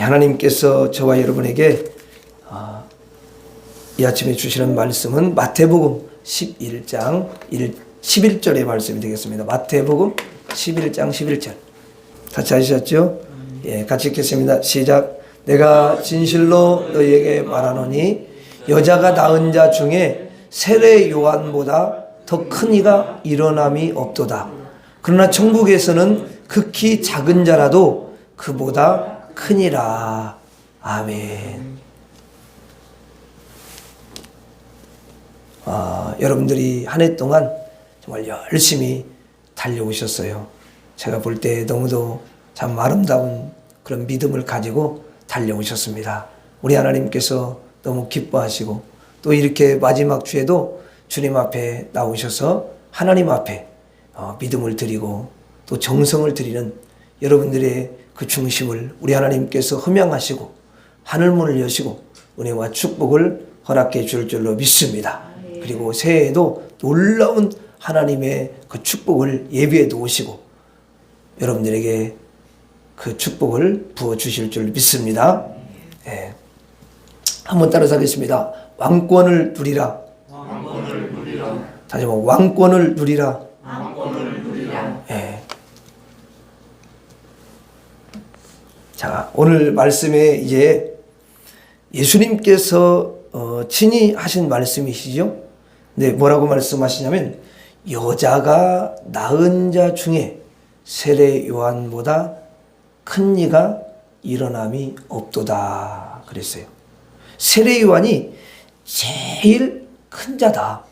하나님께서 저와 여러분에게 이 아침에 주시는 말씀은 마태복음 11장 11절의 말씀이 되겠습니다. 마태복음 11장 11절. 같이 하셨죠? 예, 같이 읽겠습니다. 시작. 내가 진실로 너희에게 말하노니 여자가 낳은 자 중에 세례 요한보다 더 큰 이가 일어남이 없도다. 그러나 천국에서는 극히 작은 자라도 그보다 크니라. 아멘. 여러분들이 한 해 동안 정말 열심히 달려오셨어요. 제가 볼 때 너무도 참 아름다운 그런 믿음을 가지고 달려오셨습니다. 우리 하나님께서 너무 기뻐하시고 또 이렇게 마지막 주에도 주님 앞에 나오셔서 하나님 앞에 믿음을 드리고 또 정성을 드리는 여러분들의 그 중심을 우리 하나님께서 흠양하시고 하늘문을 여시고 은혜와 축복을 허락해 줄 줄로 믿습니다. 그리고 새해에도 놀라운 하나님의 그 축복을 예비해 두시고 여러분들에게 그 축복을 부어주실 줄 믿습니다. 네. 한번 따라서 하겠습니다. 왕권을 누리라. 왕권을 누리라. 다시 한번 왕권을 누리라. 왕권을 누리라. 네. 자, 오늘 말씀에 이제 예수님께서 친히 하신 말씀이시죠? 네, 뭐라고 말씀하시냐면 여자가 낳은 자 중에 세례 요한보다 큰 이가 일어남이 없도다 그랬어요. 세례 요한이 제일 큰 자다.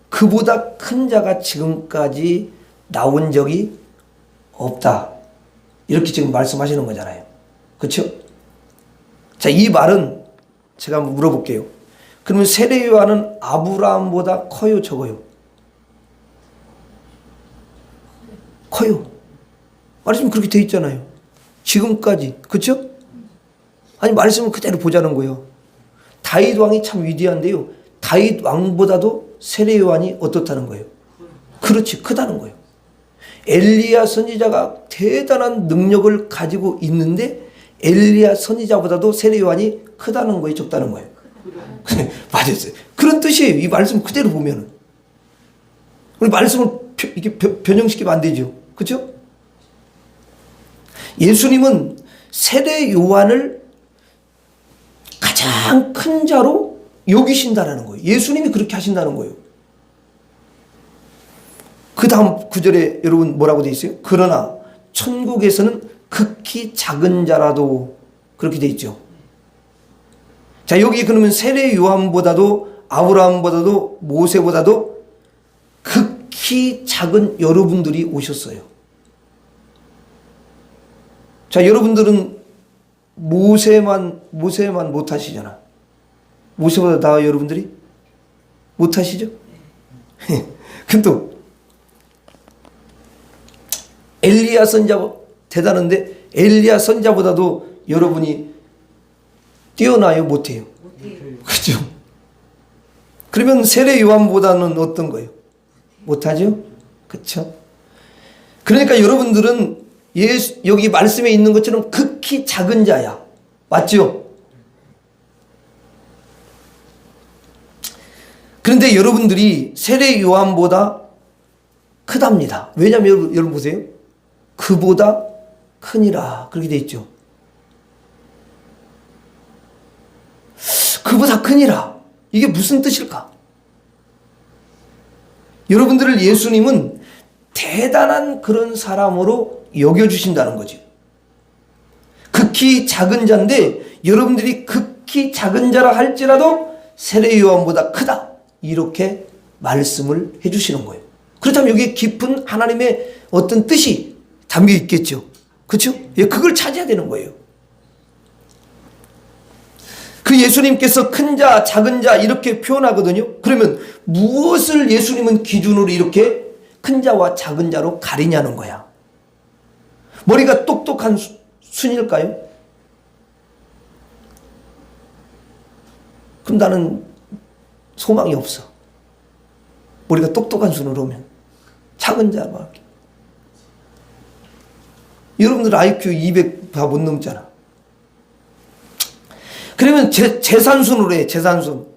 그보다 큰 자가 지금까지 나온 적이 없다. 이렇게 지금 말씀하시는 거잖아요. 그렇죠? 자, 이 말은 제가 한번 물어볼게요. 그러면 세례 요한은 아브라함보다 커요, 적어요? 커요. 말씀이 그렇게 돼 있잖아요. 지금까지. 그렇죠? 아니 말씀을 그대로 보자는 거예요. 다윗 왕이 참 위대한데요. 다윗 왕보다도 세례 요한이 어떻다는 거예요? 그렇지, 크다는 거예요. 엘리야 선지자가 대단한 능력을 가지고 있는데 엘리야 선지자보다도 세례 요한이 크다는 거예요, 적다는 거예요? 맞았어요. 그런 뜻이에요. 이 말씀 그대로 보면은. 우리 말씀을 이렇게 변형시키면 안 되죠. 그렇죠? 예수님은 세례 요한을 가장 큰 자로 여기신다라는 거예요. 예수님이 그렇게 하신다는 거예요. 그 다음 구절에 여러분 뭐라고 되어 있어요? 그러나 천국에서는 극히 작은 자라도 그렇게 되어 있죠. 자, 여기 그러면 세례 요한보다도 아브라함보다도 모세보다도 극히 작은 여러분들이 오셨어요. 자, 여러분들은 모세만 못 하시잖아. 모세보다 나아 여러분들이 못 하시죠? 근데 또 엘리야 선자 대단한데 엘리야 선자보다도 여러분이 뛰어나요, 못해요? 그렇죠? 그러면 세례 요한보다는 어떤 거예요? 못하죠? 그렇죠? 그러니까 여러분들은 여기 말씀에 있는 것처럼 극히 작은 자야. 맞죠? 그런데 여러분들이 세례 요한보다 크답니다. 왜냐하면 여러분 보세요. 그보다 크니라. 그렇게 돼 있죠. 그보다 크니라. 이게 무슨 뜻일까? 여러분들을 예수님은 대단한 그런 사람으로 여겨주신다는 거죠. 극히 작은 자인데 여러분들이 극히 작은 자라 할지라도 세례 요한보다 크다. 이렇게 말씀을 해주시는 거예요. 그렇다면 여기에 깊은 하나님의 어떤 뜻이 담겨 있겠죠. 그렇죠? 예, 그걸 찾아야 되는 거예요. 그 예수님께서 큰 자, 작은 자 이렇게 표현하거든요. 그러면 무엇을 예수님은 기준으로 이렇게 큰 자와 작은 자로 가리냐는 거야. 머리가 똑똑한 순일까요? 그럼 나는 소망이 없어. 머리가 똑똑한 순으로 오면 작은 자 막. 여러분들 IQ 200 다 못 넘잖아. 그러면 재산순으로 해. 재산순.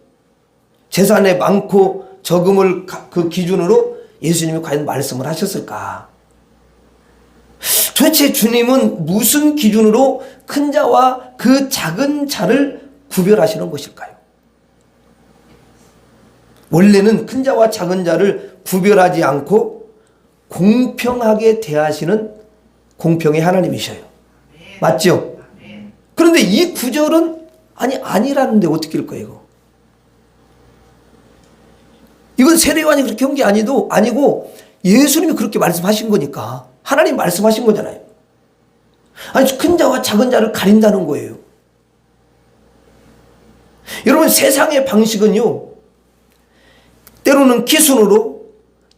재산에 많고 적음을 그 기준으로 예수님이 과연 말씀을 하셨을까? 도대체 주님은 무슨 기준으로 큰 자와 그 작은 자를 구별하시는 것일까요? 원래는 큰 자와 작은 자를 구별하지 않고 공평하게 대하시는 공평의 하나님이셔요. 맞죠? 그런데 이 구절은 아니라는데 어떻게 할 거예요, 이거? 이건 세례요한이 그렇게 한 게 아니고 예수님이 그렇게 말씀하신 거니까. 하나님 말씀하신 거잖아요. 아니, 큰 자와 작은 자를 가린다는 거예요. 여러분, 세상의 방식은요, 때로는 키순으로,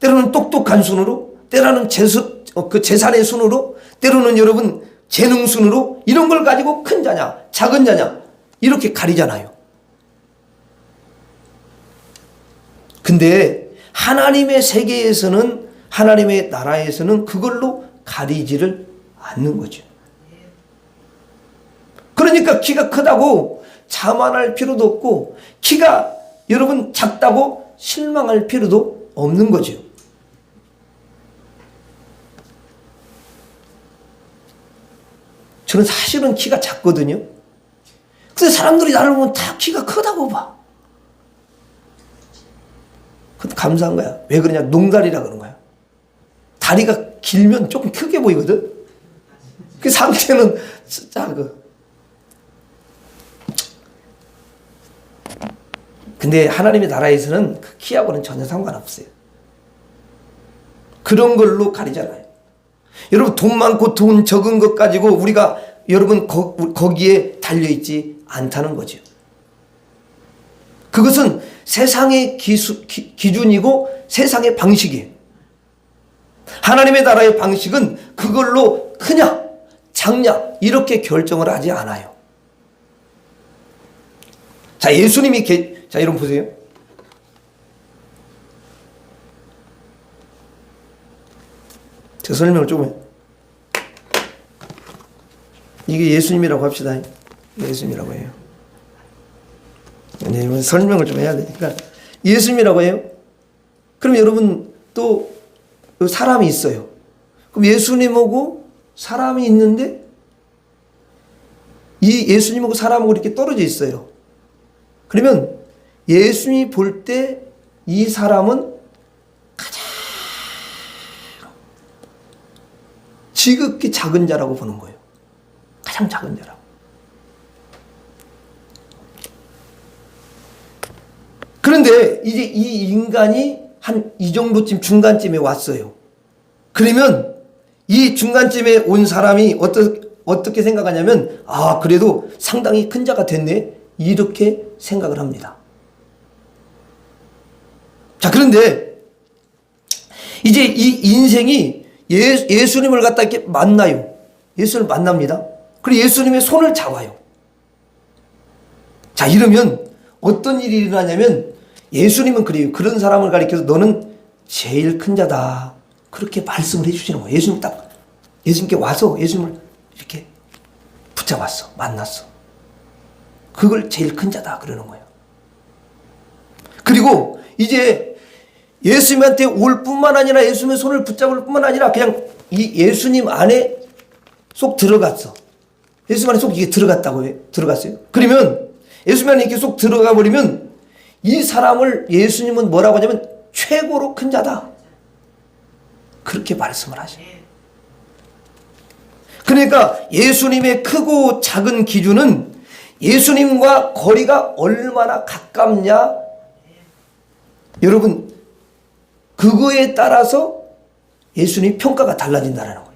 때로는 똑똑한 순으로, 때로는 재산의 순으로, 때로는 여러분 재능 순으로, 이런 걸 가지고 큰 자냐 작은 자냐 이렇게 가리잖아요. 근데 하나님의 세계에서는, 하나님의 나라에서는 그걸로 가리지를 않는 거죠. 그러니까 키가 크다고 자만할 필요도 없고, 키가 여러분 작다고 실망할 필요도 없는 거죠. 저는 사실은 키가 작거든요. 근데 사람들이 나를 보면 다 키가 크다고 봐. 그것도 감사한 거야. 왜 그러냐? 농다리라 그런 거야. 다리가 길면 조금 크게 보이거든. 그 상태는 작아. 근데 하나님의 나라에서는 그 키하고는 전혀 상관없어요. 그런 걸로 가리잖아요. 여러분, 돈 많고 돈 적은 것 가지고 우리가 여러분 거기에 달려있지 않다는 거죠. 그것은 세상의 기준이고 세상의 방식이에요. 하나님의 나라의 방식은 그걸로 크냐 작냐 이렇게 결정을 하지 않아요. 자, 예수님이 자, 여러분 보세요. 제가 설명을 조금 해요. 이게 예수님이라고 합시다. 예수님이라고 해요. 네, 설명을 좀 해야 되니까. 예수님이라고 해요. 그럼 여러분 또 사람이 있어요. 그럼 예수님하고 사람이 있는데 이 예수님하고 사람하고 이렇게 떨어져 있어요. 그러면 예수님이 볼 때 이 사람은 가장 지극히 작은 자라고 보는 거예요. 가장 작은 자라고. 그런데 이제 이 인간이 한 이 정도쯤 중간쯤에 왔어요. 그러면 이 중간쯤에 온 사람이 어떻게 생각하냐면, 아, 그래도 상당히 큰 자가 됐네, 이렇게 생각을 합니다. 자, 그런데 이제 이 인생이 예수님을 갖다 이렇게 만나요. 예수를 만납니다. 그리고 예수님의 손을 잡아요. 자, 이러면 어떤 일이 일어나냐면, 예수님은 그래요. 그런 사람을 가리켜서 너는 제일 큰 자다, 그렇게 말씀을 해주시는 거예요. 예수님께 와서 예수님을 이렇게 붙잡았어. 만났어. 그걸 제일 큰 자다 그러는 거예요. 그리고 이제 예수님한테 올 뿐만 아니라, 예수님의 손을 붙잡을 뿐만 아니라 그냥 이 예수님 안에 쏙 들어갔어. 예수님 안에 쏙 이게 들어갔어요. 그러면 예수님 안에 이렇게 쏙 들어가 버리면 이 사람을 예수님은 뭐라고 하냐면 최고로 큰 자다, 그렇게 말씀을 하셔요. 그러니까 예수님의 크고 작은 기준은 예수님과 거리가 얼마나 가깝냐, 여러분 그거에 따라서 예수님 평가가 달라진다는 거예요.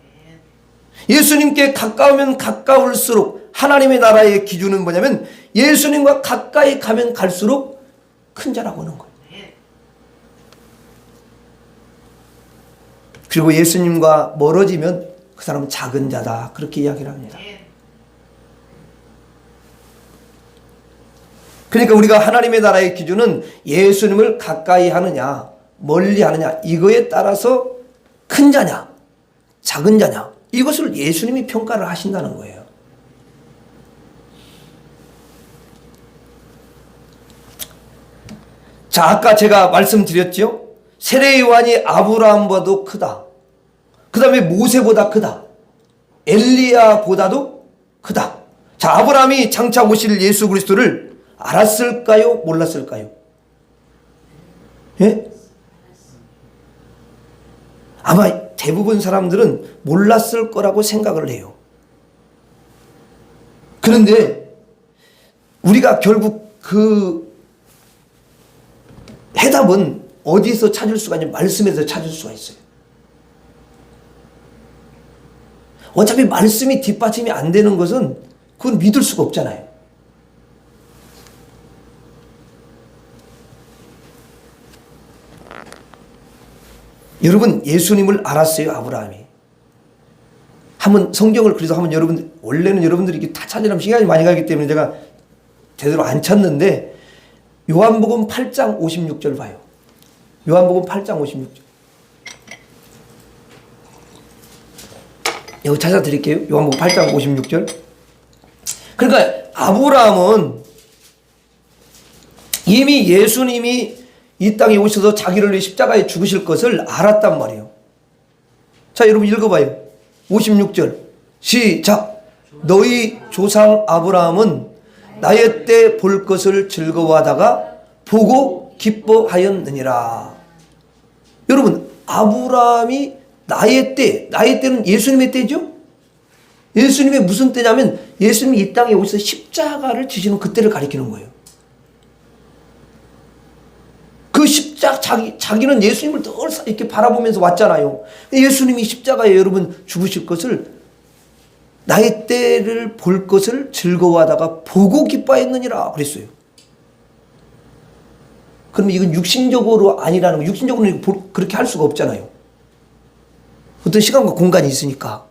예수님께 가까우면 가까울수록, 하나님의 나라의 기준은 뭐냐면 예수님과 가까이 가면 갈수록 큰 자라고 하는 거예요. 그리고 예수님과 멀어지면 그 사람은 작은 자다, 그렇게 이야기를 합니다. 그러니까 우리가 하나님의 나라의 기준은 예수님을 가까이 하느냐 멀리 하느냐, 이거에 따라서 큰 자냐 작은 자냐, 이것을 예수님이 평가를 하신다는 거예요. 자, 아까 제가 말씀드렸죠? 세례 요한이 아브라함보다도 크다. 그 다음에 모세보다 크다. 엘리야보다도 크다. 자, 아브라함이 장차 오실 예수 그리스도를 알았을까요? 몰랐을까요? 예? 아마 대부분 사람들은 몰랐을 거라고 생각을 해요. 그런데 우리가 결국 그 해답은 어디서 찾을 수가 있냐면 말씀에서 찾을 수가 있어요. 어차피 말씀이 뒷받침이 안 되는 것은 그건 믿을 수가 없잖아요. 여러분, 예수님을 알았어요, 아브라함이. 한번 성경을 그래서 한번 여러분, 원래는 여러분들이 이렇게 다 찾으려면 시간이 많이 가기 때문에 제가 제대로 안 찾는데, 요한복음 8장 56절 봐요. 요한복음 8장 56절. 여기 찾아드릴게요. 요한복음 8장 56절. 그러니까 아브라함은 이미 예수님이 이 땅에 오셔서 자기를 위해 십자가에 죽으실 것을 알았단 말이에요. 자, 여러분 읽어봐요. 56절 시작. 너희 조상 아브라함은 나의 때 볼 것을 즐거워하다가 보고 기뻐하였느니라. 여러분, 아브라함이 나의 때는 예수님의 때죠? 예수님의 무슨 때냐면 예수님이 이 땅에 오셔서 십자가를 지시는 그때를 가리키는 거예요. 그 자기는 예수님을 늘 이렇게 바라보면서 왔잖아요. 예수님이 십자가에 여러분 죽으실 것을 나의 때를 볼 것을 즐거워하다가 보고 기뻐했느니라 그랬어요. 그러면 이건 육신적으로 아니라는 거, 육신적으로는 그렇게 할 수가 없잖아요. 어떤 시간과 공간이 있으니까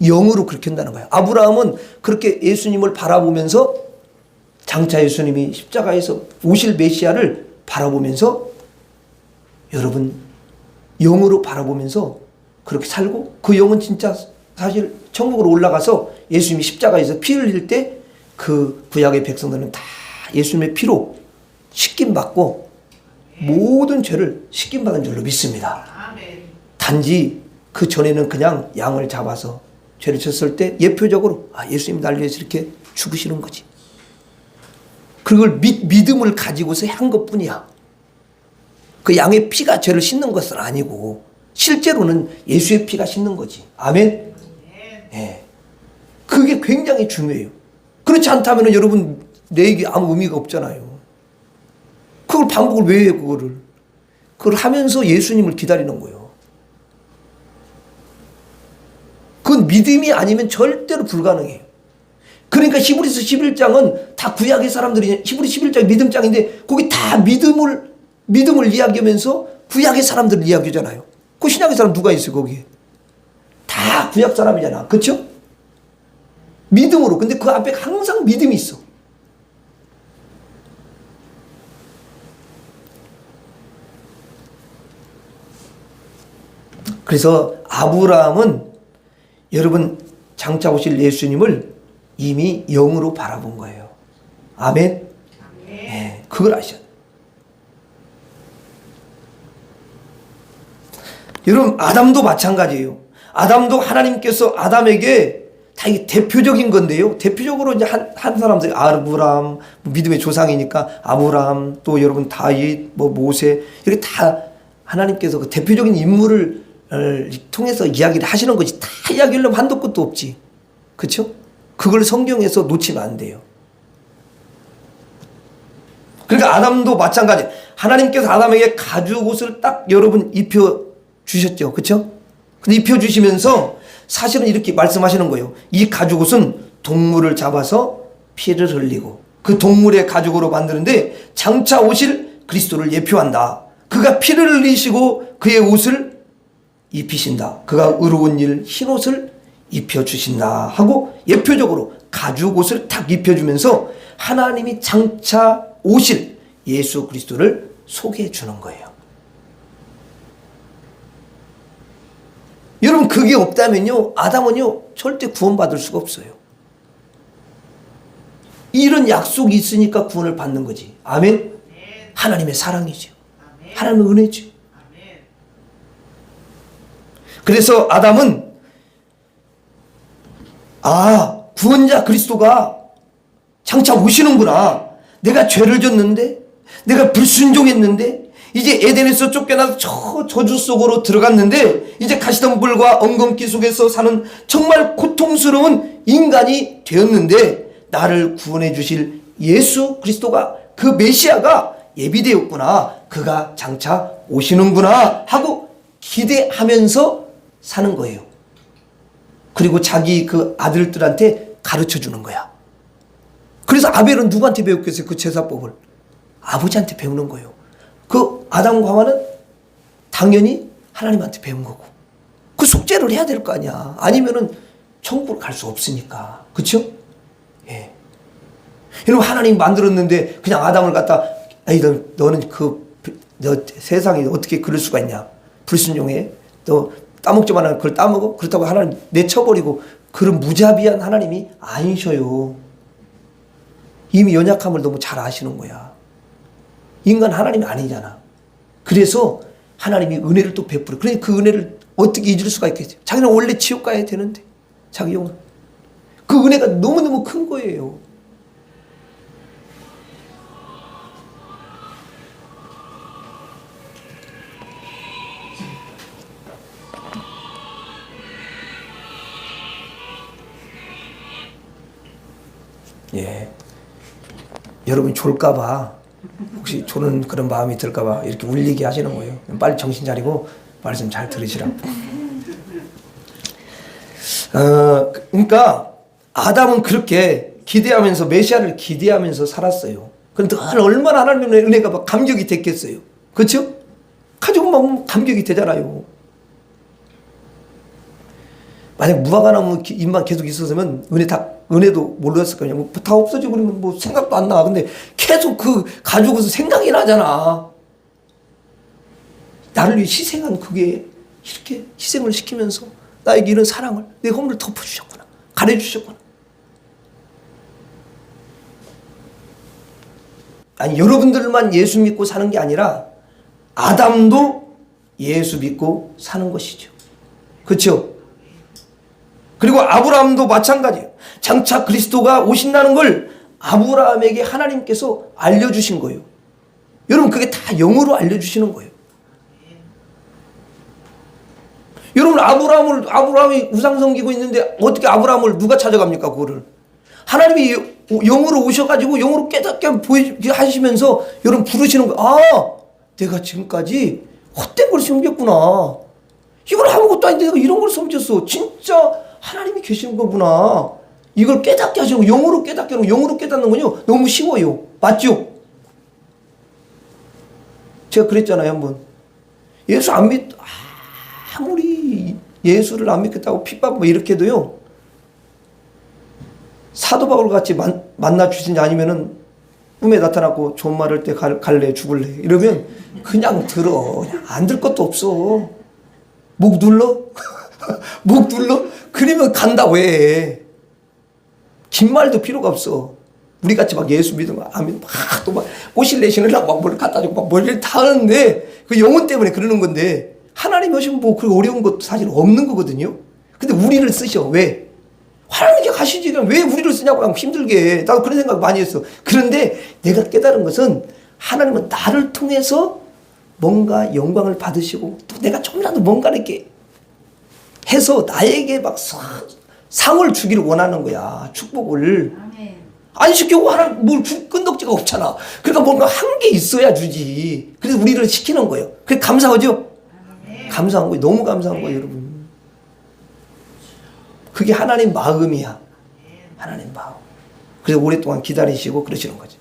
영으로 그렇게 한다는 거예요. 아브라함은 그렇게 예수님을 바라보면서 장차 예수님이 십자가에서 오실 메시아를 바라보면서 여러분 영으로 바라보면서 그렇게 살고 그 영은 진짜 사실 천국으로 올라가서 예수님이 십자가에서 피 흘릴 때 그 구약의 백성들은 다 예수님의 피로 씻김 받고 모든 죄를 씻김 받은 줄로 믿습니다. 단지 그 전에는 그냥 양을 잡아서 죄를 졌을 때 예표적으로 예수님이 날 위해서 이렇게 죽으시는 거지. 그걸 믿음을 가지고서 한 것뿐이야. 그 양의 피가 죄를 씻는 것은 아니고 실제로는 예수의 피가 씻는 거지. 아멘? 예. 그게 굉장히 중요해요. 그렇지 않다면 여러분 내 얘기 아무 의미가 없잖아요. 그걸 반복을 왜 해요, 그거를? 그걸 하면서 예수님을 기다리는 거예요. 그건 믿음이 아니면 절대로 불가능해요. 그러니까 히브리서 11장은 다 구약의 사람들이 히브리 11장이 믿음장인데 거기 다 믿음을 이야기하면서 구약의 사람들을 이야기하잖아요. 그 신약의 사람 누가 있어요, 거기에? 다 구약 사람이잖아. 그렇죠? 믿음으로. 근데 그 앞에 항상 믿음이 있어. 그래서 아브라함은 여러분 장차 오실 예수님을 이미 영으로 바라본 거예요. 아멘? 네, 그걸 아셔야 돼요. 여러분 아담도 마찬가지예요. 아담도 하나님께서 아담에게 다 이게 대표적인 건데요. 대표적으로 이제 한 사람들이 아브라함, 믿음의 조상이니까 아브라함, 또 여러분 다윗, 모세 이렇게 다 하나님께서 그 대표적인 인물을 통해서 이야기를 하시는 거지. 다 이야기하려면 한도 끝도 없지. 그렇죠? 그걸 성경에서 놓치면 안 돼요. 그러니까 아담도 마찬가지. 하나님께서 아담에게 가죽옷을 딱 여러분 입혀 주셨죠. 그렇죠? 근데 입혀 주시면서 사실은 이렇게 말씀하시는 거예요. 이 가죽옷은 동물을 잡아서 피를 흘리고 그 동물의 가죽으로 만드는데 장차 오실 그리스도를 예표한다. 그가 피를 흘리시고 그의 옷을 입히신다. 그가 의로운 일 흰옷을 입혀주신다 하고 예표적으로 가죽옷을 탁 입혀주면서 하나님이 장차 오실 예수 그리스도를 소개해 주는 거예요. 여러분 그게 없다면요 아담은요 절대 구원받을 수가 없어요. 이런 약속이 있으니까 구원을 받는 거지. 아멘? 하나님의 사랑이죠. 하나님의 은혜죠. 그래서 아담은 구원자 그리스도가 장차 오시는구나. 내가 죄를 졌는데, 내가 불순종했는데, 이제 에덴에서 쫓겨나서 저주 속으로 들어갔는데, 이제 가시덤불과 엉겅퀴 속에서 사는 정말 고통스러운 인간이 되었는데, 나를 구원해 주실 예수 그리스도가, 그 메시아가 예비되었구나. 그가 장차 오시는구나 하고 기대하면서 사는 거예요. 그리고 자기 그 아들들한테 가르쳐 주는 거야. 그래서 아벨은 누구한테 배웠겠어요? 그 제사법을 아버지한테 배우는 거예요. 그 아담과 하와는 당연히 하나님한테 배운 거고, 그 숙제를 해야 될 거 아니야. 아니면은 천국을 갈 수 없으니까. 그렇죠? 예. 여러분, 하나님 만들었는데 그냥 아담을 갖다 너는 너 세상에 어떻게 그럴 수가 있냐? 불순종해. 너 따먹지만 하면 그걸 따먹어? 그렇다고 하나님 내쳐버리고, 그런 무자비한 하나님이 아니셔요. 이미 연약함을 너무 잘 아시는 거야. 인간 하나님이 아니잖아. 그래서 하나님이 은혜를 또 베풀어. 그러니 그 은혜를 어떻게 잊을 수가 있겠어요? 자기는 원래 지옥 가야 되는데, 자기 영혼. 그 은혜가 너무너무 큰 거예요. 예. 여러분이 졸까봐, 혹시 조는 그런 마음이 들까봐 이렇게 울리게 하시는 거예요. 빨리 정신 차리고 말씀 잘 들으시라고. 그러니까 아담은 그렇게 기대하면서, 메시아를 기대하면서 살았어요. 그런데 얼마나 하나님의 은혜가 막 감격이 됐겠어요. 그렇죠? 가지고 막 감격이 되잖아요. 만약 무화과나무 잎만 계속 있었으면 은혜도 몰랐을 거냐. 다 없어지고 그러면 뭐 생각도 안 나. 근데 계속 그 가지고서 생각이 나잖아. 나를 위해 희생한 그게 이렇게 희생을 시키면서 나에게 이런 사랑을, 내 허물을 덮어주셨구나. 가려주셨구나. 아니, 여러분들만 예수 믿고 사는 게 아니라 아담도 예수 믿고 사는 것이죠. 그렇죠? 그리고 아브라함도 마찬가지예요. 장차 그리스도가 오신다는 걸 아브라함에게 하나님께서 알려주신 거예요. 여러분, 그게 다 영어로 알려주시는 거예요. 여러분, 아브라함이 우상 섬기고 있는데 어떻게 아브라함을 누가 찾아갑니까? 그거를 하나님이 영으로 오셔가지고 영으로 깨닫게 하시면서 여러분 부르시는 거예요. 내가 지금까지 헛된 걸 섬겼구나. 이걸 아무것도 아닌데 내가 이런 걸 섬겼어. 진짜 하나님이 계시는 거구나. 이걸 깨닫게 하시는 거, 영으로 깨닫게 하는 거. 영으로 깨닫는 건요, 너무 쉬워요. 맞죠? 제가 그랬잖아요, 한번. 예수 아무리 예수를 안 믿겠다고 핍박 뭐 이렇게 해도요, 사도 바울 같이 만나 주시지 아니면은 꿈에 나타났고 좋은 말 할 때 갈래, 죽을래 이러면 그냥 들어. 그냥 안 들 것도 없어. 목 눌러? 목 눌러? 그러면 간다. 왜? 긴 말도 필요가 없어. 우리 같이 막 예수 믿으면 아멘 또 꽃을 내시느라고 막 뭘 갖다 주고 막 머리를 다 하는데, 그 영혼 때문에 그러는 건데, 하나님 하시면 뭐 그 어려운 것도 사실 없는 거거든요. 근데 우리를 쓰셔. 왜? 하나님께 가시지. 왜 우리를 쓰냐고 하면 힘들게. 나도 그런 생각 많이 했어. 그런데 내가 깨달은 것은 하나님은 나를 통해서 뭔가 영광을 받으시고, 또 내가 좀이라도 뭔가 이렇게 해서 나에게 막 상을 주기를 원하는 거야. 축복을. 안 시키고 뭘 끈덕지가 없잖아. 그러니까 뭔가 한 게 있어야 주지. 그래서 우리를 시키는 거예요. 그게 감사하죠? 감사한 거예요. 너무 감사한 거예요, 여러분. 그게 하나님 마음이야. 하나님 마음. 그래서 오랫동안 기다리시고 그러시는 거죠.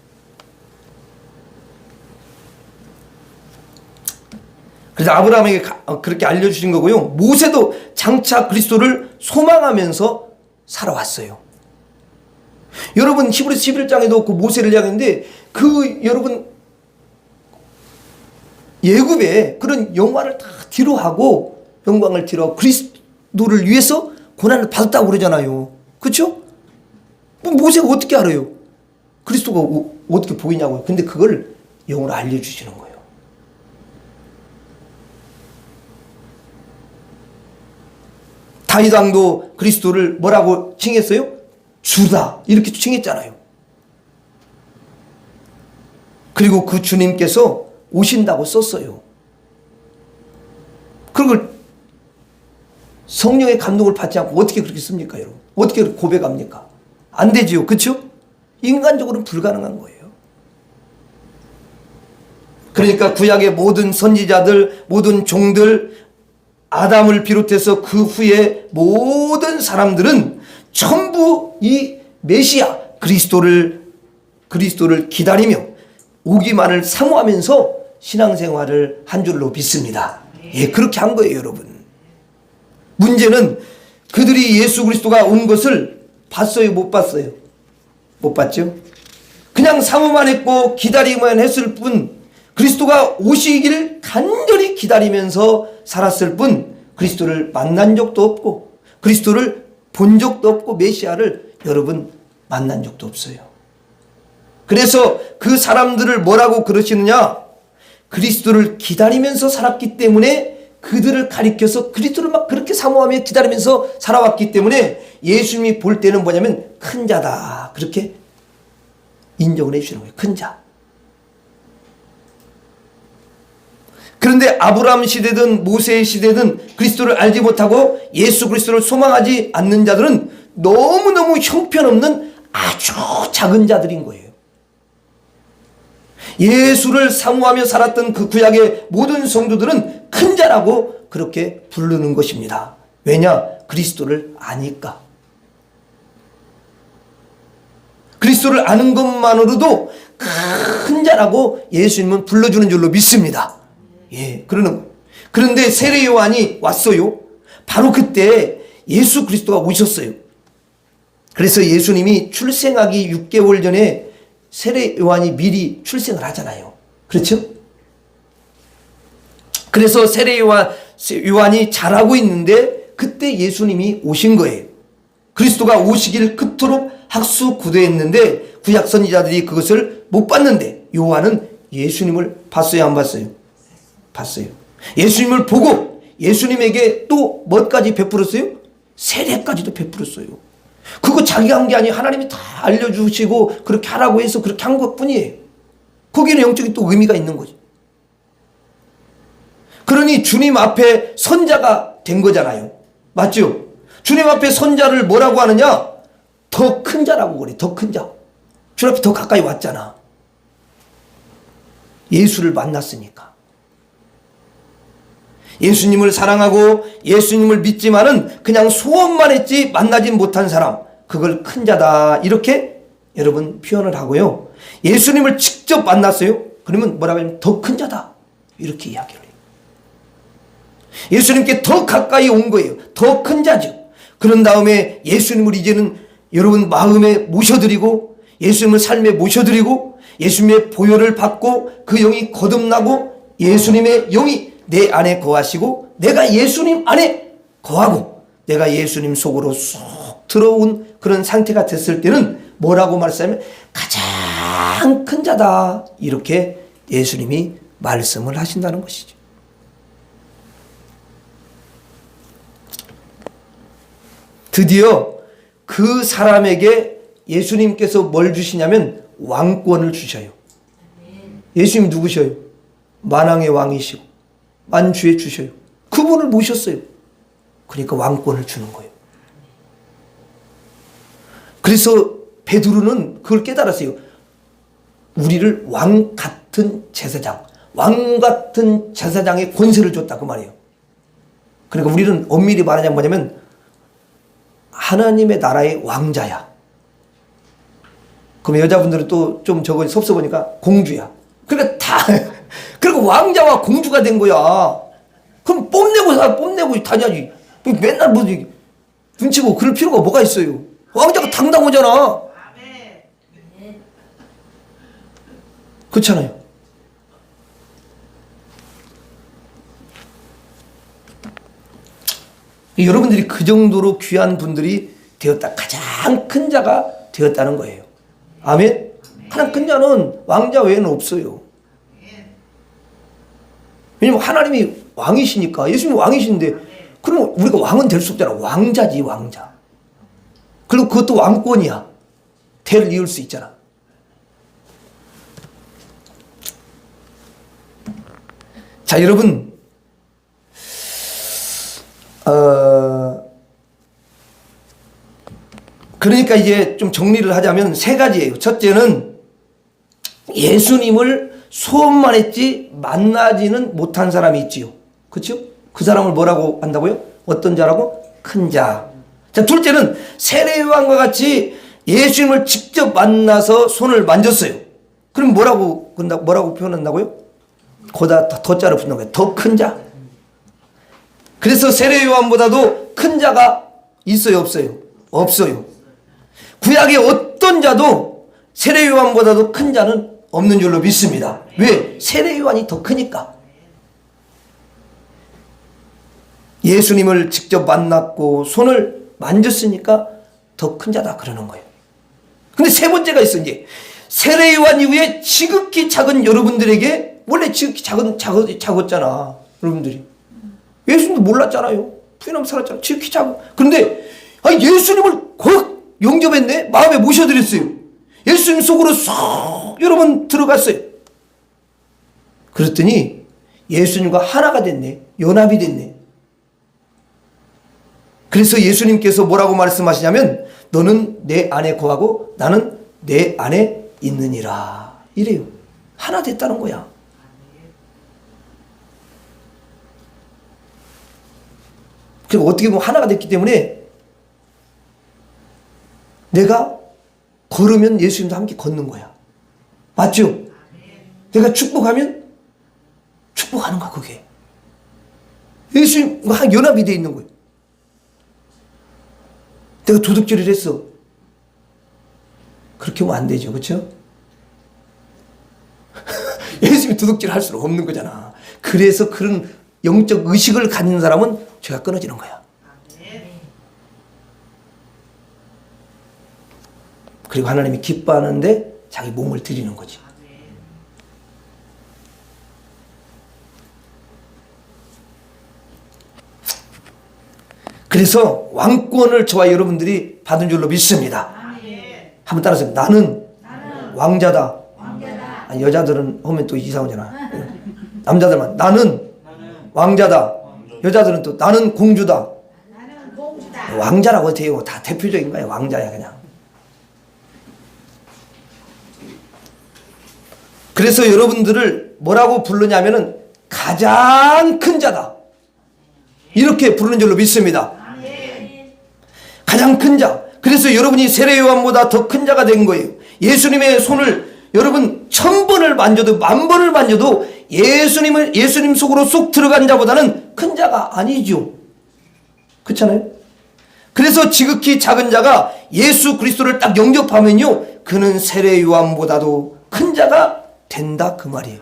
그래서 아브라함에게 그렇게 알려주신 거고요. 모세도 장차 그리스도를 소망하면서 살아왔어요. 여러분, 히브리서 11장에도 그 모세를 이야기했는데, 여러분 예굽에 그런 영광을 다 뒤로하고, 영광을 뒤로하고 그리스도를 위해서 고난을 받았다고 그러잖아요. 그렇죠? 모세가 어떻게 알아요? 그리스도가 어떻게 보이냐고요. 근데 그걸 영으로 알려주시는 거예요. 다윗 왕도 그리스도를 뭐라고 칭했어요? 주다 이렇게 칭했잖아요. 그리고 그 주님께서 오신다고 썼어요. 그걸 성령의 감동을 받지 않고 어떻게 그렇게 씁니까, 여러분? 어떻게 그렇게 고백합니까? 안 되지요, 그렇죠? 인간적으로는 불가능한 거예요. 그러니까 구약의 모든 선지자들, 모든 종들, 아담을 비롯해서 그 후에 모든 사람들은 전부 이 메시아 그리스도를 기다리며 오기만을 사모하면서 신앙생활을 한 줄로 믿습니다. 예, 그렇게 한 거예요, 여러분. 문제는 그들이 예수 그리스도가 온 것을 봤어요, 못 봤어요? 못 봤죠? 그냥 사모만 했고 기다리기만 했을 뿐, 그리스도가 오시기를 간절히 기다리면서 살았을 뿐 그리스도를 만난 적도 없고 그리스도를 본 적도 없고 메시아를 여러분 만난 적도 없어요. 그래서 그 사람들을 뭐라고 그러시느냐? 그리스도를 기다리면서 살았기 때문에 그들을 가리켜서 그리스도를 막 그렇게 사모하며 기다리면서 살아왔기 때문에 예수님이 볼 때는 뭐냐면 큰 자다, 그렇게 인정을 해주시는 거예요. 큰 자. 그런데 아브라함 시대든 모세의 시대든 그리스도를 알지 못하고 예수 그리스도를 소망하지 않는 자들은 너무너무 형편없는 아주 작은 자들인 거예요. 예수를 사모하며 살았던 그 구약의 모든 성도들은 큰 자라고 그렇게 부르는 것입니다. 왜냐? 그리스도를 아니까. 그리스도를 아는 것만으로도 큰 자라고 예수님은 불러주는 줄로 믿습니다. 예, 그런데 세례 요한이 왔어요. 바로 그때 예수 그리스도가 오셨어요. 그래서 예수님이 출생하기 6개월 전에 세례 요한이 미리 출생을 하잖아요. 그렇죠? 그래서 세례 요한이 자라고 있는데 그때 예수님이 오신 거예요. 그리스도가 오시기를 그토록 학수고대했는데 구약 선지자들이 그것을 못 봤는데 요한은 예수님을 봤어요, 안 봤어요? 봤어요. 예수님을 보고 예수님에게 또 뭐까지 베풀었어요? 세례까지도 베풀었어요. 그거 자기가 한 게 아니에요. 하나님이 다 알려주시고 그렇게 하라고 해서 그렇게 한 것뿐이에요. 거기는 영적인 또 의미가 있는 거죠. 그러니 주님 앞에 선자가 된 거잖아요. 맞죠? 주님 앞에 선자를 뭐라고 하느냐? 더 큰 자라고 그래. 더 큰 자. 주님 앞에 더 가까이 왔잖아. 예수를 만났으니까. 예수님을 사랑하고 예수님을 믿지만은 그냥 소원만 했지 만나진 못한 사람, 그걸 큰 자다, 이렇게 여러분 표현을 하고요. 예수님을 직접 만났어요. 그러면 뭐라고 하냐면 더 큰 자다, 이렇게 이야기를 해요. 예수님께 더 가까이 온 거예요. 더 큰 자죠. 그런 다음에 예수님을 이제는 여러분 마음에 모셔드리고 예수님을 삶에 모셔드리고 예수님의 보혈을 받고 그 영이 거듭나고 예수님의 영이 내 안에 거하시고 내가 예수님 안에 거하고 내가 예수님 속으로 쏙 들어온 그런 상태가 됐을 때는 뭐라고 말씀하면 가장 큰 자다, 이렇게 예수님이 말씀을 하신다는 것이죠. 드디어 그 사람에게 예수님께서 뭘 주시냐면 왕권을 주셔요. 예수님 누구셔요? 만왕의 왕이시고 만주에 주셔요. 그분을 모셨어요. 그러니까 왕권을 주는 거예요. 그래서 베드로는 그걸 깨달았어요. 우리를 왕 같은 제사장, 왕 같은 제사장의 권세를 줬다, 그 말이에요. 그러니까 우리는 엄밀히 말하자면 뭐냐면 하나님의 나라의 왕자야. 그럼 여자분들은 또 좀 저거 섭섭하니까 공주야. 그러니까 그리고 왕자와 공주가 된 거야. 그럼 뽐내고 다녀야지. 맨날 뭐 눈치 보고 그럴 필요가 뭐가 있어요. 왕자가 당당하잖아. 그렇잖아요. 여러분들이 그 정도로 귀한 분들이 되었다. 가장 큰 자가 되었다는 거예요. 아멘? 가장 큰 자는 왕자 외에는 없어요. 왜냐면 하나님이 왕이시니까. 예수님이 왕이신데 그럼 우리가 왕은 될 수 없잖아. 왕자지, 왕자. 그리고 그것도 왕권이야. 대를 이을 수 있잖아. 자, 여러분, 그러니까 이제 좀 정리를 하자면 세 가지예요. 첫째는 예수님을 소원만 했지 만나지는 못한 사람이 있지요. 그렇죠? 그 사람을 뭐라고 한다고요? 어떤 자라고? 큰 자. 자, 둘째는 세례요한과 같이 예수님을 직접 만나서 손을 만졌어요. 그럼 뭐라고 표현한다고요? 거기다 더 자를 붙는 거예요. 더 큰 자. 그래서 세례요한보다도 큰 자가 있어요, 없어요? 없어요. 구약의 어떤 자도 세례요한보다도 큰 자는 없는 줄로 믿습니다. 왜? 세례요한이 더 크니까. 예수님을 직접 만났고 손을 만졌으니까 더 큰 자다 그러는 거예요. 근데 세 번째가 있어. 이제 세례요한 이후에 지극히 작은 여러분들에게, 원래 지극히 작았잖아 여러분들이. 예수님도 몰랐잖아요. 부인하면 살았잖아. 지극히 작은. 그런데 예수님을 확 영접했네. 마음에 모셔드렸어요. 예수님 속으로 쏙 여러분 들어갔어요. 그랬더니 예수님과 하나가 됐네. 연합이 됐네. 그래서 예수님께서 뭐라고 말씀하시냐면 너는 내 안에 거하고 나는 내 안에 있느니라. 이래요. 하나 됐다는 거야. 그리고 어떻게 보면 하나가 됐기 때문에 내가 걸으면 예수님도 함께 걷는 거야. 맞죠? 내가 축복하면 축복하는 거야, 그게. 예수님과 연합이 되어 있는 거예요. 내가 도둑질을 했어. 그렇게 하면 안 되죠. 그렇죠? 예수님이 도둑질 할 수는 없는 거잖아. 그래서 그런 영적 의식을 가진 사람은 죄가 끊어지는 거야. 그리고 하나님이 기뻐하는데 자기 몸을 드리는 거지. 그래서 왕권을 저와 여러분들이 받은 줄로 믿습니다. 한번 따라서 나는 왕자다. 아니, 여자들은 하면 또 이상하잖아. 남자들만 나는 왕자다. 여자들은 또 나는 공주다. 왕자라고 돼요. 다 대표적인 거야. 왕자야 그냥. 그래서 여러분들을 뭐라고 부르냐면은 가장 큰 자다. 이렇게 부르는 줄로 믿습니다. 가장 큰 자. 그래서 여러분이 세례요한보다 더 큰 자가 된 거예요. 예수님의 손을 여러분 1000번을 만져도 10,000번을 만져도 예수님 속으로 쏙 들어간 자보다는 큰 자가 아니죠. 그렇잖아요. 그래서 지극히 작은 자가 예수 그리스도를 딱 영접하면요, 그는 세례요한보다도 큰 자가 된다 그 말이에요.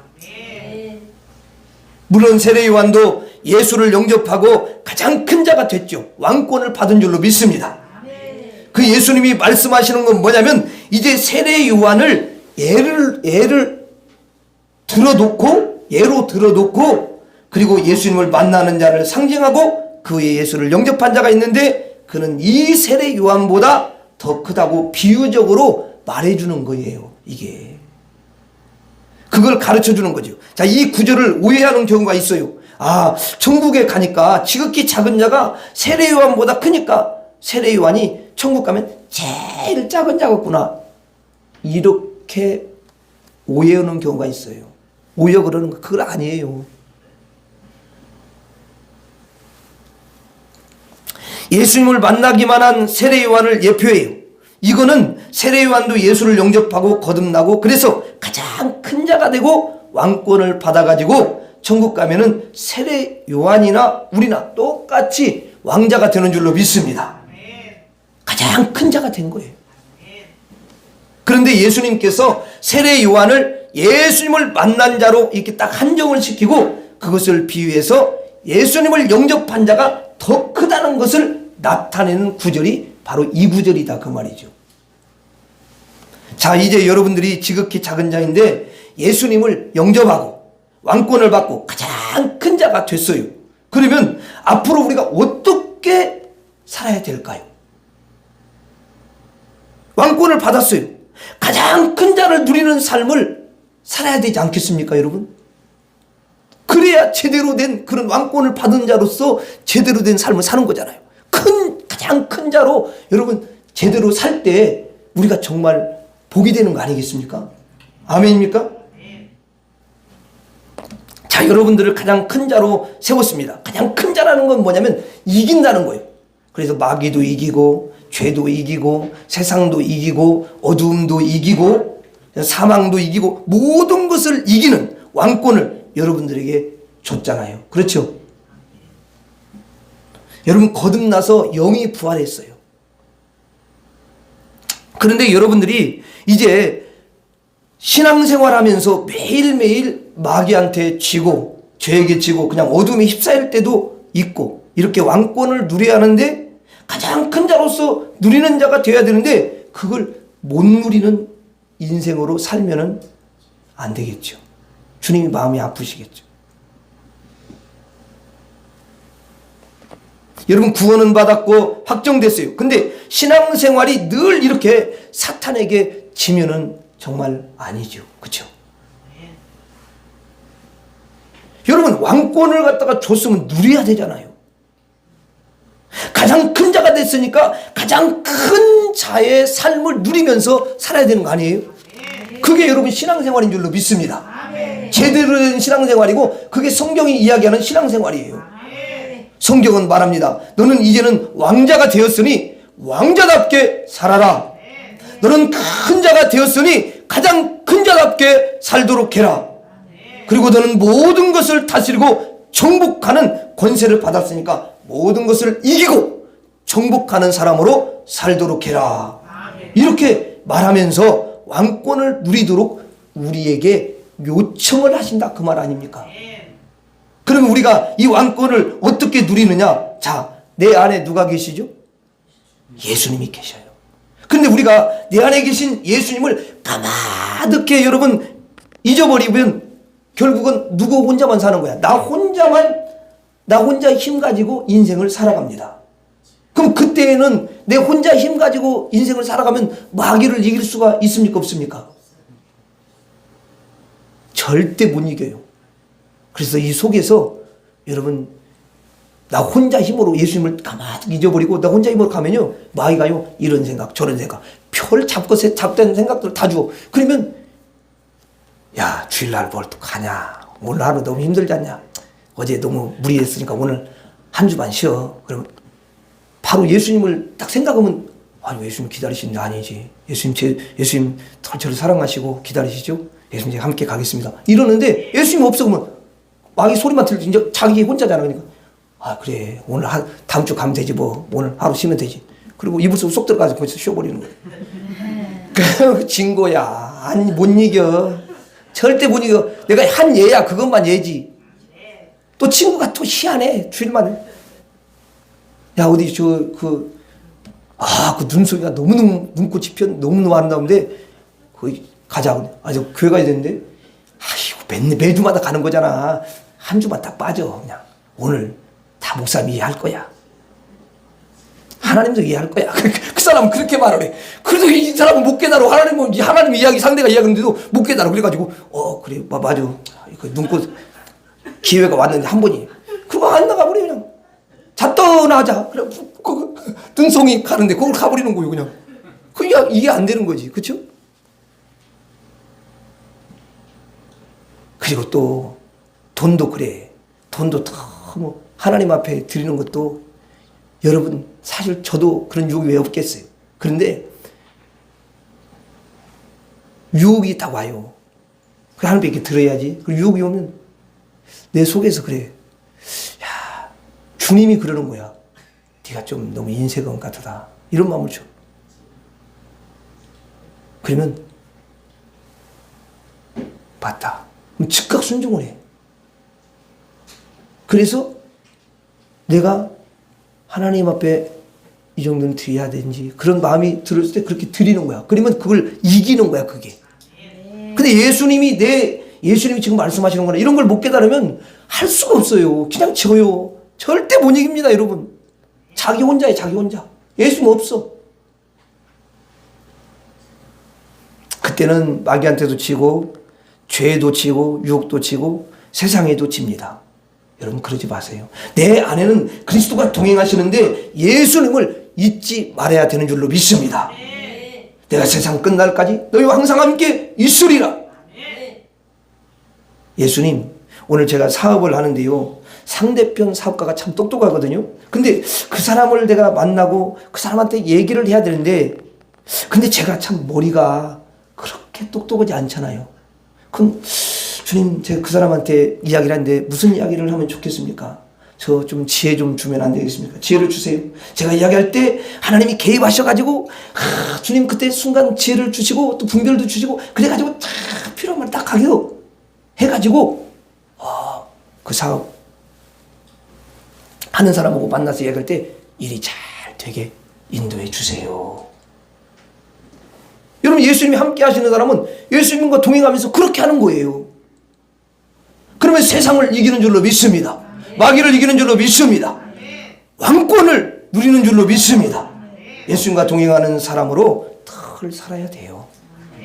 물론 세례요한도 예수를 영접하고 가장 큰 자가 됐죠. 왕권을 받은 줄로 믿습니다. 그 예수님이 말씀하시는 건 뭐냐면 이제 세례요한을 예로 들어놓고 그리고 예수님을 만나는 자를 상징하고 그의 예수를 영접한 자가 있는데 그는 이 세례요한보다 더 크다고 비유적으로 말해주는 거예요. 이게 그걸 가르쳐주는 거죠. 자, 이 구절을 오해하는 경우가 있어요. 아, 천국에 가니까 지극히 작은 자가 세례요한보다 크니까 세례요한이 천국 가면 제일 작은 자겠구나. 이렇게 오해하는 경우가 있어요. 오해 그러는 거 그건 아니에요. 예수님을 만나기만 한 세례요한을 예표해요. 이거는 세례요한도 예수를 영접하고 거듭나고 그래서 가장 큰 자가 되고 왕권을 받아가지고 천국 가면은 세례요한이나 우리나 똑같이 왕자가 되는 줄로 믿습니다. 가장 큰 자가 된 거예요. 그런데 예수님께서 세례요한을 예수님을 만난 자로 이렇게 딱 한정을 시키고 그것을 비유해서 예수님을 영접한 자가 더 크다는 것을 나타내는 구절이 바로 이 구절이다 그 말이죠. 자, 이제 여러분들이 지극히 작은 자인데 예수님을 영접하고 왕권을 받고 가장 가장 큰 자가 됐어요. 그러면 앞으로 우리가 어떻게 살아야 될까요? 왕권을 받았어요. 가장 큰 자를 누리는 삶을 살아야 되지 않겠습니까, 여러분? 그래야 제대로 된 그런 왕권을 받은 자로서 제대로 된 삶을 사는 거잖아요. 가장 큰 자로 여러분 제대로 살 때 우리가 정말 복이 되는 거 아니겠습니까? 아멘입니까? 자, 여러분들을 가장 큰 자로 세웠습니다. 가장 큰 자라는 건 뭐냐면 이긴다는 거예요. 그래서 마귀도 이기고 죄도 이기고 세상도 이기고 어두움도 이기고 사망도 이기고 모든 것을 이기는 왕권을 여러분들에게 줬잖아요. 그렇죠? 여러분 거듭나서 영이 부활했어요. 그런데 여러분들이 이제 신앙생활하면서 매일매일 마귀한테 지고 죄에게 지고 그냥 어둠에 휩싸일 때도 있고 이렇게 왕권을 누려야 하는데 가장 큰 자로서 누리는 자가 되어야 되는데 그걸 못 누리는 인생으로 살면은 안 되겠죠. 주님이 마음이 아프시겠죠. 여러분 구원은 받았고 확정됐어요. 근데 신앙생활이 늘 이렇게 사탄에게 지면은 정말 아니죠. 그렇죠? 여러분 왕권을 갖다가 줬으면 누려야 되잖아요. 가장 큰 자가 됐으니까 가장 큰 자의 삶을 누리면서 살아야 되는 거 아니에요? 그게 여러분 신앙생활인 줄로 믿습니다. 제대로 된 신앙생활이고 그게 성경이 이야기하는 신앙생활이에요. 성경은 말합니다. 너는 이제는 왕자가 되었으니 왕자답게 살아라. 너는 큰 자가 되었으니 가장 큰 자답게 살도록 해라. 그리고 너는 모든 것을 다스리고 정복하는 권세를 받았으니까 모든 것을 이기고 정복하는 사람으로 살도록 해라. 이렇게 말하면서 왕권을 누리도록 우리에게 요청을 하신다 그 말 아닙니까? 그러면 우리가 이 왕권을 어떻게 누리느냐? 자, 내 안에 누가 계시죠? 예수님이 계셔요. 근데 우리가 내 안에 계신 예수님을 가만히 여러분 잊어버리면 결국은 누구 혼자만 사는 거야. 나 혼자 힘 가지고 인생을 살아갑니다. 그럼 그때에는 내 혼자 힘 가지고 인생을 살아가면 마귀를 이길 수가 있습니까? 없습니까? 절대 못 이겨요. 그래서 이 속에서 여러분 나 혼자 힘으로 예수님을 가만히 잊어버리고 나 혼자 힘으로 가면요 마귀가요 이런 생각 저런 생각 별 잡된 생각들 다 주고 그러면 야 주일날 뭘 또 가냐 오늘 하루 너무 힘들지 않냐 어제 너무 무리했으니까 오늘 한 주만 쉬어 그러면 바로 예수님을 딱 생각하면 아니 예수님 기다리시는데 아니지 예수님 저를 사랑하시고 기다리시죠 예수님 제가 함께 가겠습니다 이러는데 예수님 없어 그러면 마귀 소리만 들리지 이제 자기 혼자잖아 그러니까 아 그래 오늘 다음 주 가면 되지 뭐 오늘 하루 쉬면 되지 그리고 이불 속쏙 들어가서 거기서 쉬어버리는 거야 진 거야 아니 못 이겨 절대 못 이겨 내가 한 예야 그것만 예지 또 친구가 또 희한해 주일만에 야 어디 그 눈송이가 너무 눈꽃이 너무 아름다운데 거기 가자 저 교회 가야 되는데 아이고 매주마다 가는 거잖아 한 주만 딱 빠져 그냥 오늘 다 목사님이 이해할 거야 하나님도 이해할 거야 그 사람은 그렇게 말을 해 그래도 이 사람은 못 깨달아 하나님 이야기 상대가 이야기하는데도 못 깨달아 그래가지고 그래 맞아 그 눈꽃 기회가 왔는데 한 번이 그거 안 나가버려 그냥 잣떠나자 그래 그 눈송이 가는데 그걸 가버리는 거예요 그냥 이게 안 되는 거지 그렇죠? 그리고 또 돈도 그래 돈도 너무 하나님 앞에 드리는 것도 여러분 사실 저도 그런 유혹이 왜 없겠어요 그런데 유혹이 다 와요 그 하나님께 이렇게 들어야지 그리고 유혹이 오면 내 속에서 그래 야 주님이 그러는 거야 네가 좀 너무 인색한 것 같다 이런 마음을 줘 그러면 맞다 그럼 즉각 순종을 해 그래서 내가 하나님 앞에 이 정도는 드려야 되는지 그런 마음이 들었을 때 그렇게 드리는 거야. 그러면 그걸 이기는 거야 그게. 근데 예수님이 내 예수님이 지금 말씀하시는 거나 이런 걸 못 깨달으면 할 수가 없어요. 그냥 져요. 절대 못 이깁니다, 여러분. 자기 혼자에 자기 혼자. 예수님 없어. 그때는 마귀한테도 지고 죄도 지고 유혹도 지고 세상에도 집니다. 여러분 그러지 마세요. 내 안에는 그리스도가 동행하시는데 예수님을 잊지 말아야 되는 줄로 믿습니다. 내가 세상 끝날까지 너희와 항상 함께 있으리라. 예수님, 오늘 제가 사업을 하는데요, 상대편 사업가가 참 똑똑하거든요. 근데 그 사람을 내가 만나고 그 사람한테 얘기를 해야 되는데, 근데 제가 참 머리가 그렇게 똑똑하지 않잖아요. 그럼 주님, 제가 그 사람한테 이야기를 하는데 무슨 이야기를 하면 좋겠습니까? 저 좀 지혜 좀 주면 안 되겠습니까? 지혜를 주세요. 제가 이야기할 때 하나님이 개입하셔가지고 주님 그때 순간 지혜를 주시고 또 분별도 주시고 그래가지고 딱 필요한 말 딱 하게요 해가지고 그 사업 하는 사람하고 만나서 이야기할 때 일이 잘 되게 인도해 주세요. 여러분, 예수님이 함께 하시는 사람은 예수님과 동행하면서 그렇게 하는 거예요. 그러면 세상을 이기는 줄로 믿습니다. 마귀를 이기는 줄로 믿습니다. 왕권을 누리는 줄로 믿습니다. 예수님과 동행하는 사람으로 늘 살아야 돼요.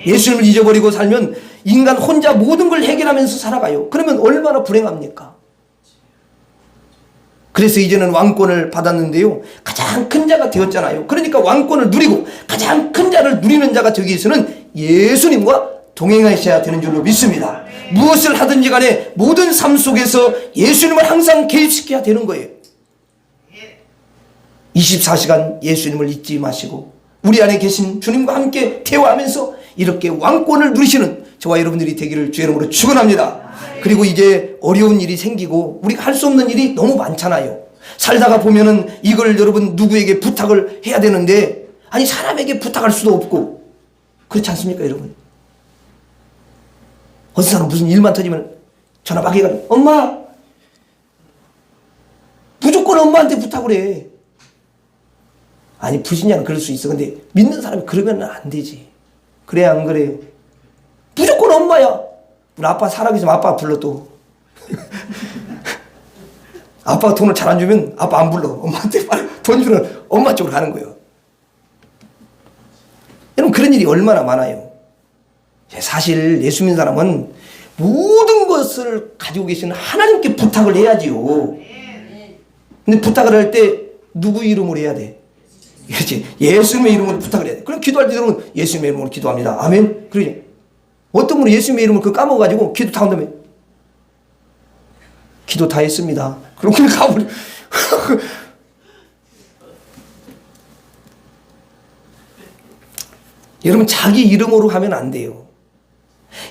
예수님을 잊어버리고 살면 인간 혼자 모든 걸 해결하면서 살아가요. 그러면 얼마나 불행합니까? 그래서 이제는 왕권을 받았는데요, 가장 큰 자가 되었잖아요. 그러니까 왕권을 누리고 가장 큰 자를 누리는 자가 되기 위해서는 예수님과 동행하셔야 되는 줄로 믿습니다. 무엇을 하든지 간에 모든 삶 속에서 예수님을 항상 개입시켜야 되는 거예요. 24시간 예수님을 잊지 마시고 우리 안에 계신 주님과 함께 대화하면서 이렇게 왕권을 누리시는 저와 여러분들이 되기를 주의 이름으로 축원합니다. 그리고 이제 어려운 일이 생기고 우리가 할 수 없는 일이 너무 많잖아요. 살다가 보면은 이걸 여러분 누구에게 부탁을 해야 되는데, 아니 사람에게 부탁할 수도 없고 그렇지 않습니까, 여러분? 어떤 사람 무슨 일만 터지면 전화 막 해가지고 엄마, 무조건 엄마한테 부탁을 해. 아니 불신자는 그럴 수 있어. 근데 믿는 사람이 그러면 안 되지. 그래 안 그래요? 무조건 엄마야. 우리 아빠 살아계시면 아빠 불러 또. 아빠가 돈을 잘 안 주면 아빠 안 불러. 엄마한테 빨리 돈 주면 엄마 쪽으로 가는 거예요. 여러분 그런 일이 얼마나 많아요. 사실 예수 믿는 사람은 모든 것을 가지고 계시는 하나님께 부탁을 해야지요. 근데 부탁을 할 때 누구 이름으로 해야 돼? 그렇지. 예수님의 이름으로 부탁을 해야 돼. 그럼 기도할 때 여러분 예수님의 이름으로 기도합니다. 아멘. 그러지. 어떤 분은 예수님의 이름을 그 까먹어가지고 기도 다 한 다음에 기도 다 했습니다. 그럼 그냥 가버려. 여러분 자기 이름으로 하면 안 돼요.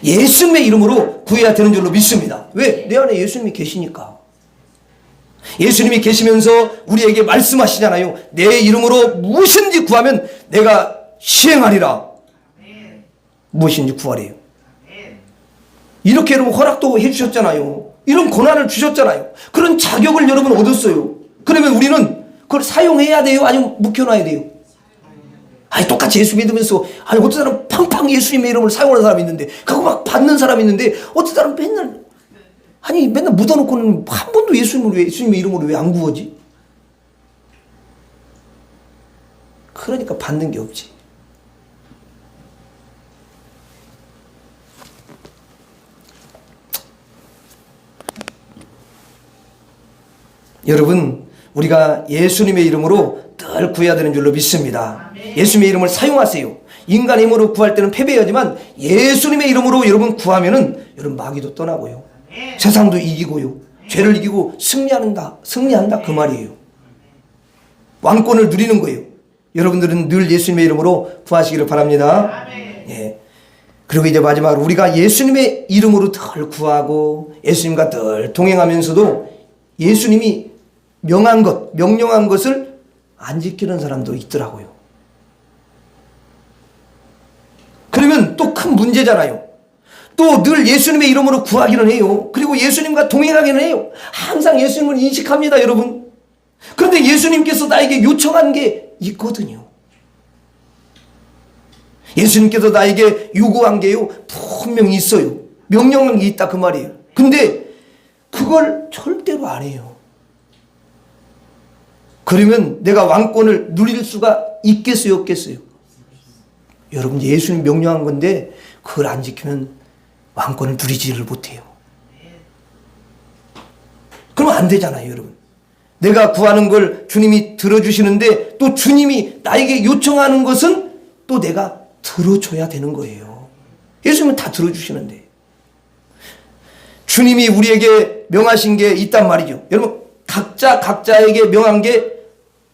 예수님의 이름으로 구해야 되는 줄로 믿습니다. 왜? 내 안에 예수님이 계시니까. 예수님이 계시면서 우리에게 말씀하시잖아요. 내 이름으로 무엇인지 구하면 내가 시행하리라. 무엇인지 구하래요. 이렇게 여러분 허락도 해주셨잖아요. 이런 권한을 주셨잖아요. 그런 자격을 여러분 얻었어요. 그러면 우리는 그걸 사용해야 돼요? 아니면 묵혀놔야 돼요? 아니 똑같이 예수 믿으면서 아니 어떤 사람은 팡팡 예수님의 이름을 사용하는 사람이 있는데 그거 막 받는 사람이 있는데 어떤 사람은 맨날 묻어놓고는 한 번도 예수님의 이름으로 왜 안 구하지? 그러니까 받는 게 없지. 여러분 우리가 예수님의 이름으로 늘 구해야 되는 줄로 믿습니다. 예수님의 이름을 사용하세요. 인간의 힘으로 구할 때는 패배하지만 예수님의 이름으로 여러분 구하면은 여러분 마귀도 떠나고요. 세상도 이기고요. 죄를 이기고 승리한다 그 말이에요. 왕권을 누리는 거예요. 여러분들은 늘 예수님의 이름으로 구하시기를 바랍니다. 예. 그리고 이제 마지막으로 우리가 예수님의 이름으로 늘 구하고 예수님과 늘 동행하면서도 예수님이 명령한 것을 안 지키는 사람도 있더라고요. 그러면 또 큰 문제잖아요. 또 늘 예수님의 이름으로 구하기는 해요. 그리고 예수님과 동행하기는 해요. 항상 예수님을 인식합니다, 여러분. 그런데 예수님께서 나에게 요청한 게 있거든요. 예수님께서 나에게 요구한 게요, 분명히 있어요. 명령이 있다 그 말이에요. 근데 그걸 절대로 안 해요. 그러면 내가 왕권을 누릴 수가 있겠어요, 없겠어요? 여러분, 예수님 명령한 건데 그걸 안 지키면 왕권을 누리지를 못해요. 그러면 안 되잖아요, 여러분. 내가 구하는 걸 주님이 들어주시는데 또 주님이 나에게 요청하는 것은 또 내가 들어줘야 되는 거예요. 예수님은 다 들어주시는데. 주님이 우리에게 명하신 게 있단 말이죠. 여러분, 각자에게 명한 게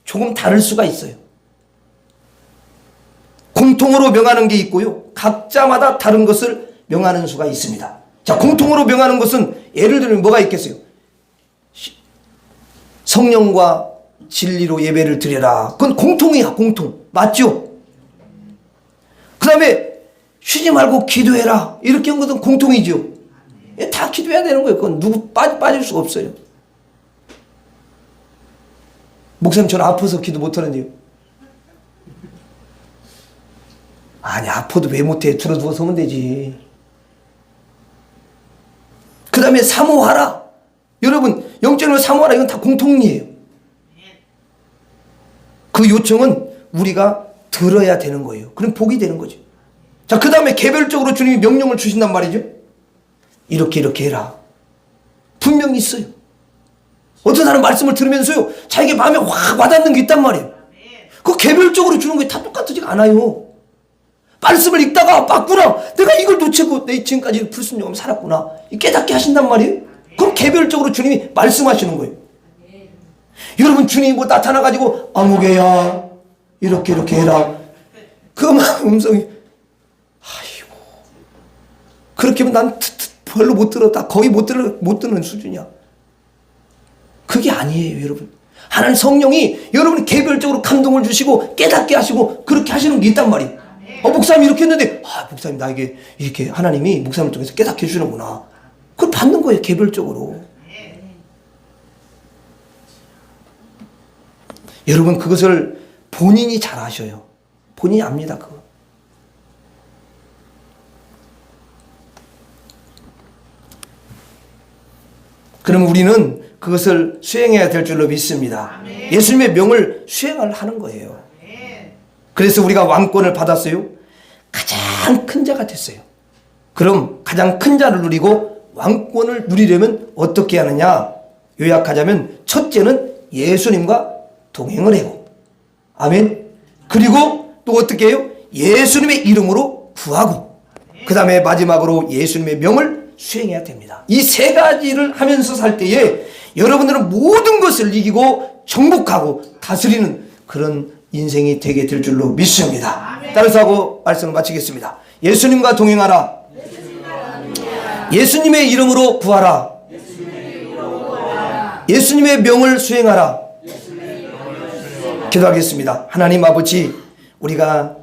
조금 다를 수가 있어요. 공통으로 명하는 게 있고요. 각자마다 다른 것을 명하는 수가 있습니다. 자, 공통으로 명하는 것은 예를 들면 뭐가 있겠어요? 성령과 진리로 예배를 드려라. 그건 공통이야, 공통. 맞죠? 그 다음에 쉬지 말고 기도해라. 이렇게 한 것은 공통이죠. 다 기도해야 되는 거예요. 그건 누구 빠질 수가 없어요. 목사님, 저는 아파서 기도 못하는데요. 아니, 아파도 왜 못해? 들어두어서 하면 되지. 그 다음에 사모하라. 여러분, 영적으로 사모하라. 이건 다 공통이에요. 그 요청은 우리가 들어야 되는 거예요. 그럼 복이 되는 거죠. 자, 그 다음에 개별적으로 주님이 명령을 주신단 말이죠. 이렇게 해라. 분명히 있어요. 어떤 사람 말씀을 들으면서요, 자기의 마음에 확 와닿는 게 있단 말이에요. 그 개별적으로 주는 게 다 똑같지가 않아요. 말씀을 읽다가 맞구나, 내가 이걸 놓치고 내 지금까지 불순종하며 살았구나, 깨닫게 하신단 말이에요. 그럼 개별적으로 주님이 말씀하시는 거예요. 여러분, 주님이 뭐 나타나가지고 아무개야 이렇게 해라, 그 음성이 아이고, 그렇게 하면 난 별로 못 들어, 다 거의 못 듣는 수준이야. 그게 아니에요, 여러분. 하나님 성령이 여러분 개별적으로 감동을 주시고 깨닫게 하시고 그렇게 하시는 게 있단 말이에요. 목사님이 이렇게 했는데, 목사님 나에게 이렇게 하나님이 목사님 통해서 깨닫게 해주는구나. 그걸 받는 거예요, 개별적으로. 여러분, 그것을 본인이 잘 아셔요. 본인이 압니다, 그거. 그럼 우리는 그것을 수행해야 될 줄로 믿습니다. 예수님의 명을 수행을 하는 거예요. 그래서 우리가 왕권을 받았어요. 가장 큰 자가 됐어요. 그럼 가장 큰 자를 누리고 왕권을 누리려면 어떻게 하느냐? 요약하자면 첫째는 예수님과 동행을 해요. 아멘. 그리고 또 어떻게 해요? 예수님의 이름으로 구하고, 그 다음에 마지막으로 예수님의 명을 수행해야 됩니다. 이 세 가지를 하면서 살 때에 여러분들은 모든 것을 이기고 정복하고 다스리는 그런 인생이 되게 될 줄로 믿습니다. 따라서 하고 말씀을 마치겠습니다. 예수님과 동행하라. 예수님의 이름으로 구하라. 예수님의 명을 수행하라. 기도하겠습니다. 하나님 아버지, 우리가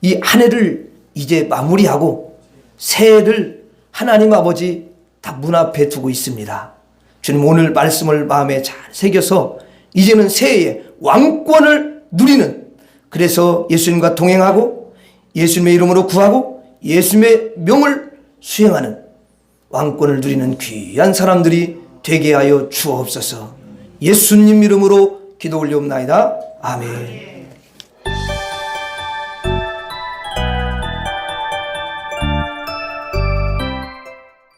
이 한 해를 이제 마무리하고 새해를 하나님 아버지 다 문 앞에 두고 있습니다. 주님, 오늘 말씀을 마음에 잘 새겨서 이제는 새해에 왕권을 누리는, 그래서 예수님과 동행하고 예수님의 이름으로 구하고 예수님의 명을 수행하는 왕권을 누리는 귀한 사람들이 되게 하여 주옵소서. 예수님 이름으로 기도 올리옵나이다. 아멘.